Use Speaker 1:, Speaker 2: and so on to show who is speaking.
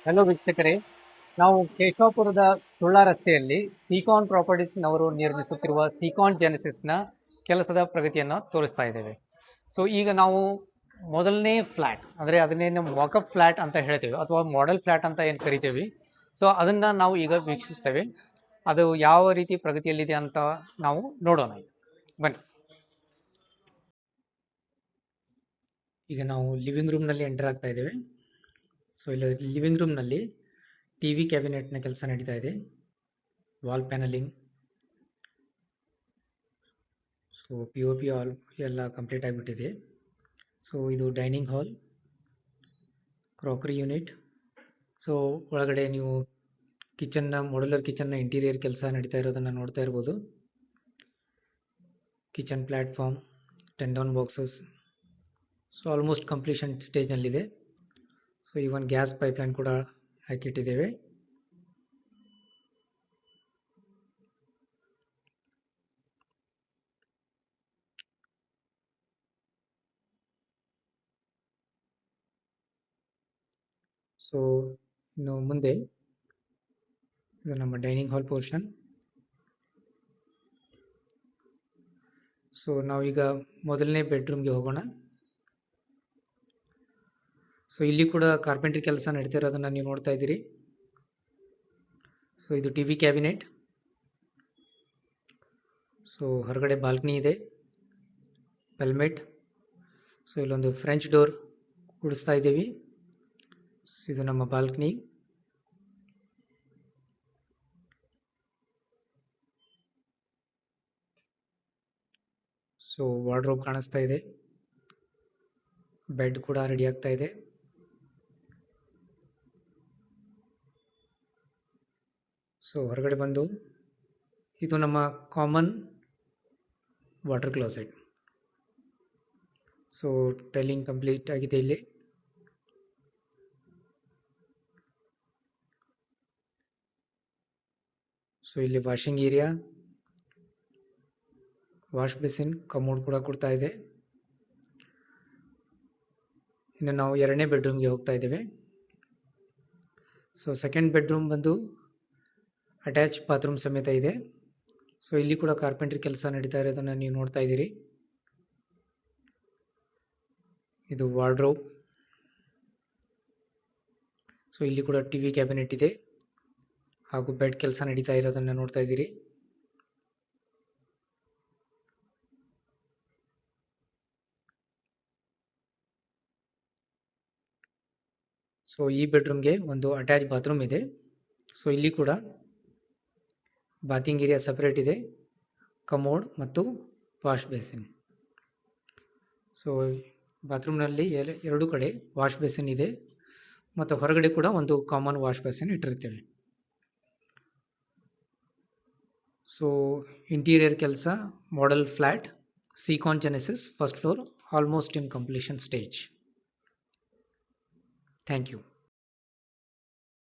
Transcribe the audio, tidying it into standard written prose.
Speaker 1: Hello ವೀಕ್ಷಕರೇ, ನಾವು ಕೇಶವಾಪುರದ ಸುಳ್ಳ ರಸ್ತೆಯಲ್ಲಿ ಸಿಕಾನ್ ಪ್ರಾಪರ್ಟೀಸ್ನವರು ನಿರ್ಮಿಸುತ್ತಿರುವ ಸಿಕಾನ್ ಜೆನೆಸಿಸ್ನ ಕೆಲಸದ ಪ್ರಗತಿಯನ್ನು ತೋರಿಸ್ತಾ ಇದ್ದೇವೆ. ಸೊ ಈಗ ನಾವು ಮೊದಲನೇ ಫ್ಲ್ಯಾಟ್ ಅಂದರೆ ಅದನ್ನೇ ನಾವು ವಾಕಪ್ ಫ್ಲ್ಯಾಟ್ ಅಂತ ಹೇಳ್ತೇವೆ ಅಥವಾ ಮಾಡೆಲ್ ಫ್ಲ್ಯಾಟ್ ಅಂತ ಏನು ಕರಿತೇವೆ. ಸೊ ಅದನ್ನು ನಾವು ಈಗ ವೀಕ್ಷಿಸ್ತೇವೆ. ಅದು ಯಾವ ರೀತಿ ಪ್ರಗತಿಯಲ್ಲಿದೆ ಅಂತ ನಾವು ನೋಡೋಣ. ಬನ್ನಿ. ಈಗ ನಾವು ಲಿವಿಂಗ್ ರೂಮ್ನಲ್ಲಿ ಎಂಟರ್ ಆಗ್ತಾ ಇದ್ದೇವೆ. ಸೊ ಇಲ್ಲಿ ಲಿವಿಂಗ್ ರೂಮ್ನಲ್ಲಿ ಟಿ ವಿ ಕ್ಯಾಬಿನೆಟ್ನ ಕೆಲಸ ನಡೀತಾ ಇದೆ. Wall panelling, so P O P all ಎಲ್ಲ ಕಂಪ್ಲೀಟ್ ಆಗಿಬಿಟ್ಟಿದೆ. ಸೊ ಇದು dining hall, crockery unit. So ಒಳಗಡೆ ನೀವು ಕಿಚನ್ನ ಮಾಡ್ಯುಲರ್ ಕಿಚನ್ನ ಇಂಟೀರಿಯರ್ ಕೆಲಸ ನಡೀತಾ ಇರೋದನ್ನು ನೋಡ್ತಾ ಇರ್ಬೋದು. Kitchen platform, tandem boxes, so almost completion ಸ್ಟೇಜ್ನಲ್ಲಿದೆ. ಸೊ ಈವನ್ ಗ್ಯಾಸ್ ಪೈಪ್ಲೈನ್ ಕೂಡ ಹಾಕಿಟ್ಟಿದ್ದೇವೆ. ಸೊ ಇನ್ನು ಮುಂದೆ ಇದು ನಮ್ಮ ಡೈನಿಂಗ್ ಹಾಲ್ ಪೋರ್ಷನ್. ಸೊ ನಾವೀಗ ಮೊದಲನೇ ಬೆಡ್ರೂಮ್ಗೆ ಹೋಗೋಣ. ಸೊ ಇಲ್ಲಿ ಕೂಡ ಕಾರ್ಪೆಂಟ್ರಿ ಕೆಲಸ ನಡೀತಾ ಇರೋದನ್ನು ನೀವು ನೋಡ್ತಾ ಇದ್ದೀರಿ. ಸೊ ಇದು ಟಿ ವಿ ಕ್ಯಾಬಿನೆಟ್. ಸೊ ಹೊರಗಡೆ ಬಾಲ್ಕನಿ ಇದೆ, ಪೆಲ್ಮೆಟ್. ಸೊ ಇಲ್ಲೊಂದು ಫ್ರೆಂಚ್ ಡೋರ್ ಕೂಡಿಸ್ತಾ ಇದ್ದೀವಿ. ಸೊ ಇದು ನಮ್ಮ ಬಾಲ್ಕನಿ. ಸೊ ವಾರ್ಡ್ರೋಬ್ ಕಾಣಿಸ್ತಾ ಇದೆ, ಬೆಡ್ ಕೂಡ ರೆಡಿ ಆಗ್ತಾ ಇದೆ. ಸೊ ಹೊರಗಡೆ ಬಂದು ಇದು ನಮ್ಮ common water closet. So tiling complete ಆಗಿದೆ ಇಲ್ಲಿ. ಸೊ ಇಲ್ಲಿ washing area, wash basin, commode ಕೂಡ ಕೊಡ್ತಾ ಇದೆ. ಇನ್ನು ನಾವು ಎರಡನೇ ಬೆಡ್ರೂಮ್ಗೆ ಹೋಗ್ತಾ ಇದ್ದೇವೆ. ಸೊ ಸೆಕೆಂಡ್ ಬೆಡ್ರೂಮ್ ಬಂದು ಅಟ್ಯಾಚ್ ಬಾತ್ರೂಮ್ ಸಮೇತ ಇದೆ. ಸೊ ಇಲ್ಲಿ ಕೂಡ ಕಾರ್ಪೆಂಟ್ರಿ ಕೆಲಸ ನಡೀತಾ ಇರೋದನ್ನು ನೀವು ನೋಡ್ತಾ ಇದ್ದೀರಿ. ಇದು ವಾರ್ಡ್ರೋಬ್. ಸೊ ಇಲ್ಲಿ ಕೂಡ ಟಿ ವಿ ಕ್ಯಾಬಿನೆಟ್ ಇದೆ ಹಾಗೂ ಬೆಡ್ ಕೆಲಸ ನಡೀತಾ ಇರೋದನ್ನು ನೋಡ್ತಾ ಇದ್ದೀರಿ. ಸೊ ಈ ಬೆಡ್ರೂಮ್ಗೆ ಒಂದು ಅಟ್ಯಾಚ್ ಬಾತ್ರೂಮ್ ಇದೆ. ಸೊ ಇಲ್ಲಿ ಕೂಡ ಬಾತಿಂಗ್ ಏರಿಯಾ ಸಪ್ರೇಟ್ ಇದೆ, ಕಮೋಡ್ ಮತ್ತು ವಾಶ್ ಬೇಸಿನ್. ಸೊ ಬಾತ್ರೂಮ್ನಲ್ಲಿ ಎರಡು ಕಡೆ ವಾಶ್ ಬೇಸಿನ್ ಇದೆ ಮತ್ತು ಹೊರಗಡೆ ಕೂಡ ಒಂದು ಕಾಮನ್ ವಾಶ್ ಬೇಸಿನ್ ಇಟ್ಟಿರ್ತೇವೆ. ಸೊ ಇಂಟೀರಿಯರ್ ಕೆಲಸ model flat Sikon Genesis first floor almost in completion stage. Thank you.